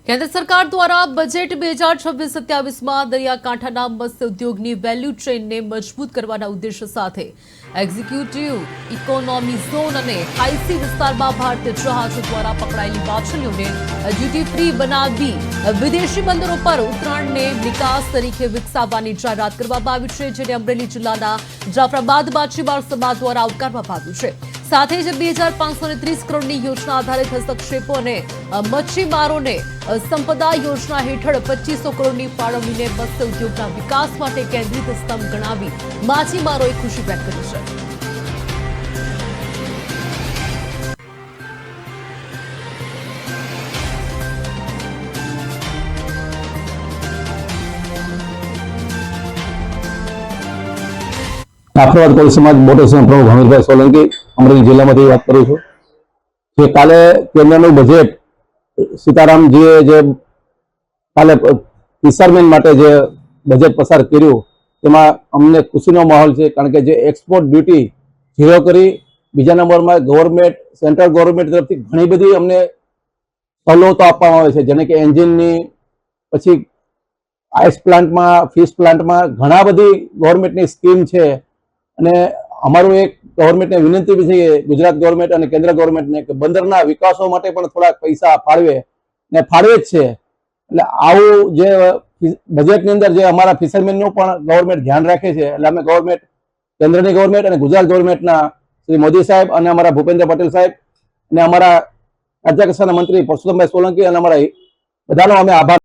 કેન્દ્ર સરકાર દ્વારા બજેટ 2026-27માં દરિયાકાંઠાના મત્સ્ય ઉદ્યોગની વેલ્યુ ચેઇનને મજબૂત કરવાના ઉદ્દેશ્ય સાથે એક્ઝિક્યુટિવ ઇકોનોમી ઝોન અને હાઈસી વિસ્તારમાં ભારતીય જહાજો દ્વારા પકડાયેલી માછલીઓને ડ્યુટી ફ્રી બનાવી વિદેશી બંદરો પર ઉતરાણને નિકાસ તરીકે વિકસાવવાની જાહેરાત કરવામાં આવી છે, જેને અમરેલી જિલ્લાના જાફરાબાદ માછીમાર સમાજ દ્વારા આવકારવામાં આવ્યું છે। સાથે જ 2530 કરોડની યોજના આધારિત હસ્તક્ષેપો અને મચ્છીમારોને સંપદા યોજના હેઠળ 2500 કરોડની ફાળવણીને મત્સ્ય ઉદ્યોગના વિકાસ માટે કેન્દ્રિત સ્તંભ ગણાવી માછીમારોએ ખુશી વ્યક્ત કરી છે। જાફરાબાદ કોળી સમાજ મોટો સંઘ પ્રમુખ હમીરભાઈ સોલંકી અમરેલી જિલ્લામાંથી વાત કરું છું। જે કાલે કેન્દ્રનું બજેટ સીતારામજીએ જે કાલે ફિશરમેન માટે જે બજેટ પસાર કર્યું તેમાં અમને ખુશીનો માહોલ છે, કારણ કે જે એક્સપોર્ટ ડ્યુટી ઝીરો કરી બીજા નંબરમાં ગવર્મેન્ટ સેન્ટ્રલ ગવર્મેન્ટ તરફથી ઘણી બધી અમને સવલતો આપવામાં આવે છે, જેને કે એન્જિનની, પછી આઈસ પ્લાન્ટમાં, ફિશ પ્લાન્ટમાં ઘણા બધી ગવર્મેન્ટની સ્કીમ છે। અને અમારું એક ગવર્મેન્ટને વિનંતી બી છે, ગુજરાત ગવર્મેન્ટ અને કેન્દ્ર ગવર્મેન્ટને, કે બંદરના વિકાસો માટે પણ થોડાક પૈસા ફાળવે ને ફાળવે જ છે। એટલે આવું જે બજેટની અંદર જે અમારા ફિશરમેનનું પણ ગવર્મેન્ટ ધ્યાન રાખે છે, એટલે અમે ગવર્મેન્ટ, કેન્દ્રની ગવર્મેન્ટ અને ગુજરાત ગવર્મેન્ટના શ્રી મોદી સાહેબ અને અમારા ભૂપેન્દ્ર પટેલ સાહેબ અને અમારા રાજ્ય કક્ષાના મંત્રી પરસોત્તમભાઈ સોલંકી અને અમારા બધાનો અમે આભાર